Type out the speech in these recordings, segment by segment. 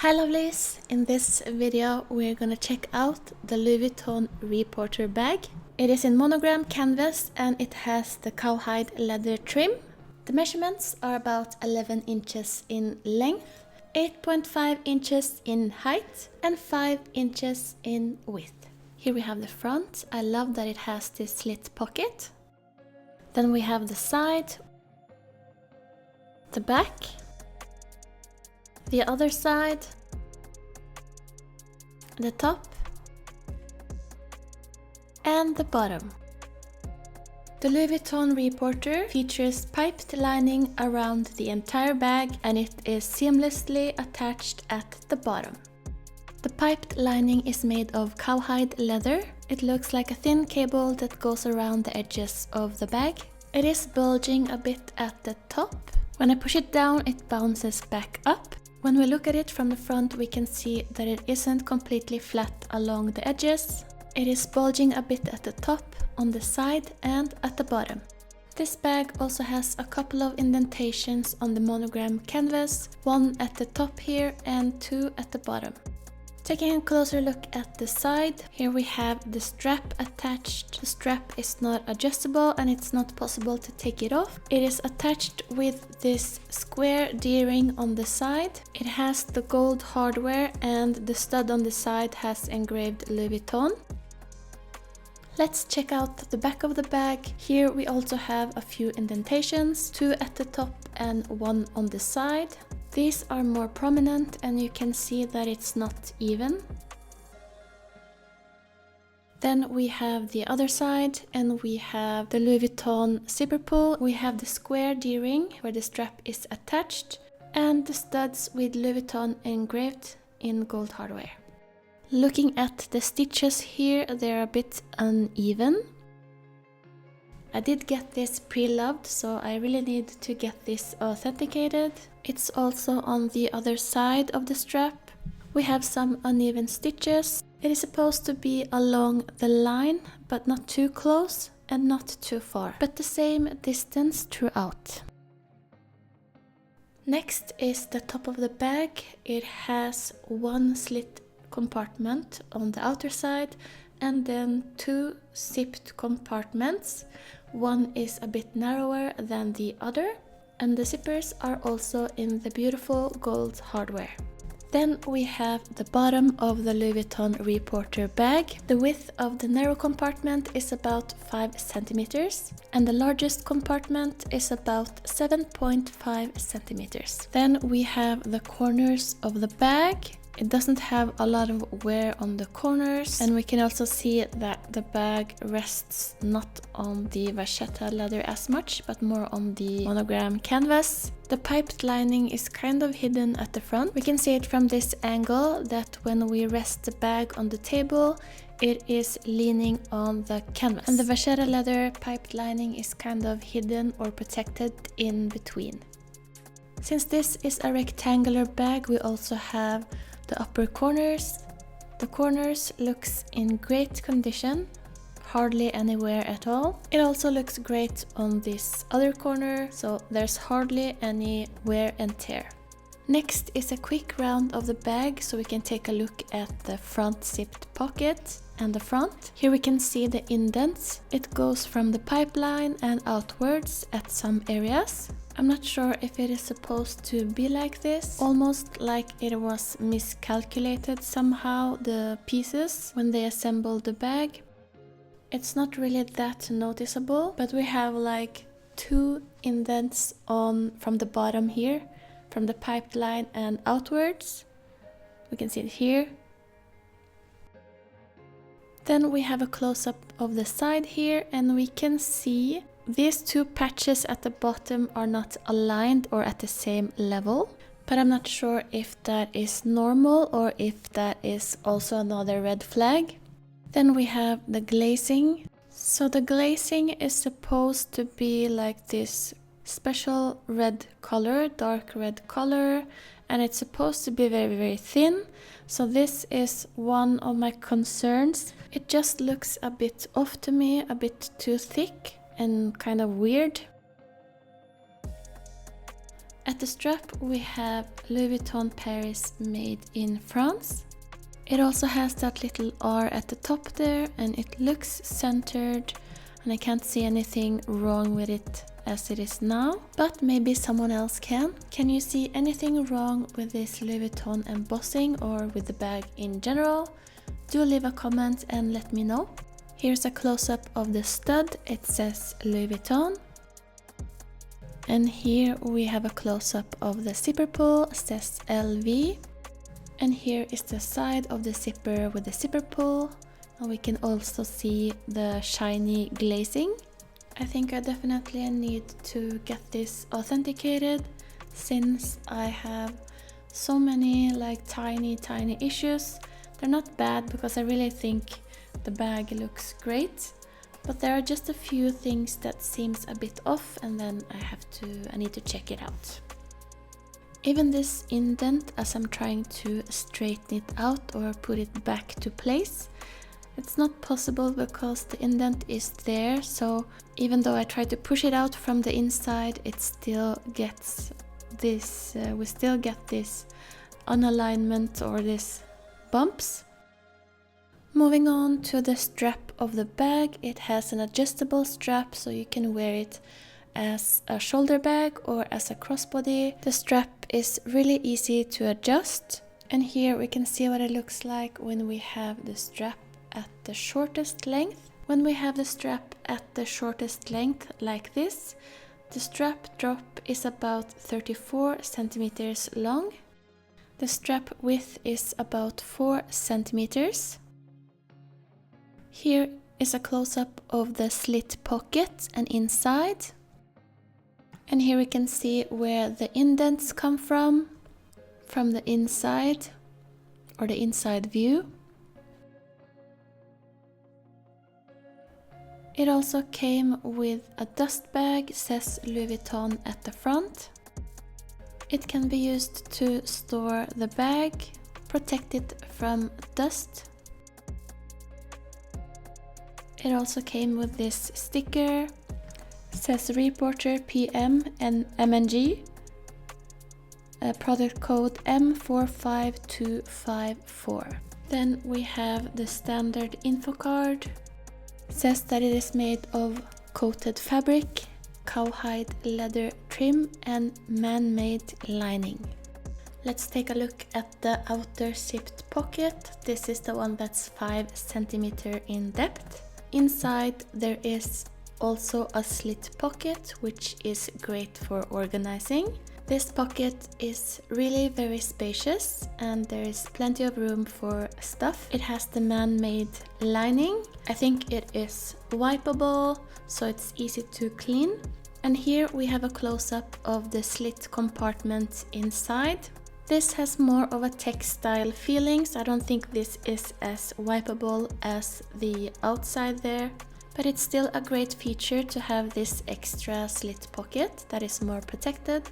Hi lovelies! In this video we're gonna check out the Louis Vuitton Reporter bag. It is in monogram canvas and it has the cowhide leather trim. The measurements are about 11 inches in length, 8.5 inches in height and 5 inches in width. Here we have the front. I love that it has this slit pocket. Then we have the side, the back, the other side, the top, and the bottom. The Louis Vuitton Reporter features piped lining around the entire bag and it is seamlessly attached at the bottom. The piped lining is made of cowhide leather. It looks like a thin cable that goes around the edges of the bag. It is bulging a bit at the top. When I push it down, it bounces back up. When we look at it from the front, we can see that it isn't completely flat along the edges. It is bulging a bit at the top, on the side and at the bottom. This bag also has a couple of indentations on the monogram canvas, one at the top here and two at the bottom. Taking a closer look at the side, here we have the strap attached. The strap is not adjustable and it's not possible to take it off. It is attached with this square D-ring on the side. It has the gold hardware and the stud on the side has engraved Louis Vuitton. Let's check out the back of the bag. Here we also have a few indentations, two at the top and one on the side. These are more prominent and you can see that it's not even. Then we have the other side and we have the Louis Vuitton zipper pull. We have the square D-ring where the strap is attached and the studs with Louis Vuitton engraved in gold hardware. Looking at the stitches here, they're a bit uneven. I did get this pre-loved, so I really need to get this authenticated. It's also on the other side of the strap. We have some uneven stitches. It is supposed to be along the line, but not too close and not too far, but the same distance throughout. Next is the top of the bag. It has one slit compartment on the outer side and then two zipped compartments. One is a bit narrower than the other and the zippers are also in the beautiful gold hardware. Then we have the bottom of the Louis Vuitton Reporter bag. The width of the narrow compartment is about 5 centimeters and the largest compartment is about 7.5 centimeters. Then we have the corners of the bag. It doesn't have a lot of wear on the corners and we can also see that the bag rests not on the vachetta leather as much but more on the monogram canvas. The piped lining is kind of hidden at the front. We can see it from this angle that when we rest the bag on the table it is leaning on the canvas. And the vachetta leather piped lining is kind of hidden or protected in between. Since this is a rectangular bag, we also have the upper corners. The corners looks in great condition, hardly any wear at all. It also looks great on this other corner, so there's hardly any wear and tear. Next is a quick round of the bag so we can take a look at the front zipped pocket and the front. Here we can see the indents. It goes from the pipeline and outwards at some areas. I'm not sure if it is supposed to be like this, almost like it was miscalculated somehow, the pieces, when they assembled the bag. It's not really that noticeable, but we have like two indents on from the bottom here, from the pipeline and outwards. We can see it here. Then we have a close-up of the side here and we can see these two patches at the bottom are not aligned or at the same level, but I'm not sure if that is normal or if that is also another red flag. Then we have the glazing. So the glazing is supposed to be like this special red color, dark red color, and it's supposed to be very, very thin. So this is one of my concerns. It just looks a bit off to me, a bit too thick and kind of weird. At the strap we have Louis Vuitton Paris made in France. It also has that little R at the top there, and it looks centered, and I can't see anything wrong with it as it is now, but maybe someone else can. Can you see anything wrong with this Louis Vuitton embossing or with the bag in general? Do leave a comment and let me know. Here's a close-up of the stud. It says Louis Vuitton. And here we have a close-up of the zipper pull. It says LV. And here is the side of the zipper with the zipper pull. And we can also see the shiny glazing. I think I definitely need to get this authenticated, since I have so many like tiny issues. They're not bad because I really think the bag looks great, but there are just a few things that seems a bit off, and then I need to check it out. Even this indent, as I'm trying to straighten it out or put it back to place, it's not possible because the indent is there, so even though I try to push it out from the inside, it still gets this, we still get this unalignment or this bumps. Moving on to the strap of the bag, it has an adjustable strap so you can wear it as a shoulder bag or as a crossbody. The strap is really easy to adjust, and here we can see what it looks like when we have the strap at the shortest length. When we have the strap at the shortest length like this, the strap drop is about 34 centimeters long. The strap width is about 4 centimeters. Here is a close-up of the slit pocket and inside. And here we can see where the indents come from the inside, or the inside view. It also came with a dust bag, says Louis Vuitton at the front. It can be used to store the bag, protect it from dust. It also came with this sticker, says Reporter PM and MNG, product code M45254. Then we have the standard info card. Says that it is made of coated fabric, cowhide leather trim and man-made lining. Let's take a look at the outer zipped pocket. This is the one that's 5 centimeters in depth. Inside there is also a slit pocket, which is great for organizing. This pocket is really very spacious and there is plenty of room for stuff. It has the man-made lining. I think it is wipeable, so it's easy to clean. And here we have a close-up of the slit compartment inside. This has more of a textile feeling, so I don't think this is as wipeable as the outside there. But it's still a great feature to have this extra slit pocket that is more protected.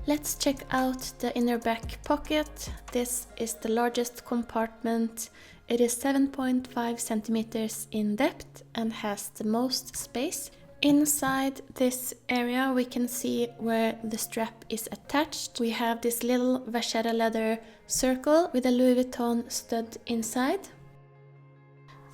Let's check out the inner back pocket. This is the largest compartment. It is 7.5 centimeters in depth and has the most space. Inside this area we can see where the strap is attached. We have this little vachetta leather circle with a Louis Vuitton stud inside.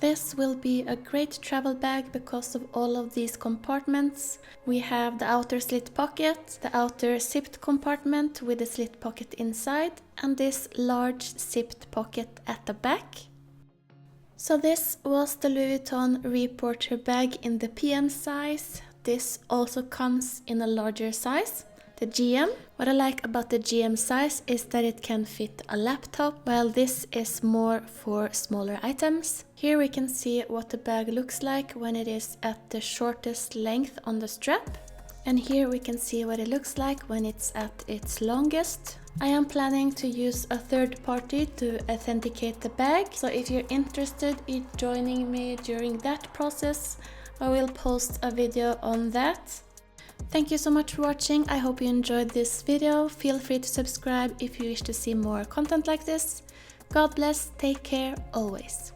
This will be a great travel bag because of all of these compartments. We have the outer slit pocket, the outer zipped compartment with a slit pocket inside, and this large zipped pocket at the back. So this was the Louis Vuitton Reporter bag in the PM size. This also comes in a larger size, the GM. What I like about the GM size is that it can fit a laptop, while this is more for smaller items. Here we can see what the bag looks like when it is at the shortest length on the strap. And here we can see what it looks like when it's at its longest. I am planning to use a third party to authenticate the bag, so if you're interested in joining me during that process, I will post a video on that. Thank you so much for watching. I hope you enjoyed this video. Feel free to subscribe if you wish to see more content like this. God bless, take care, always.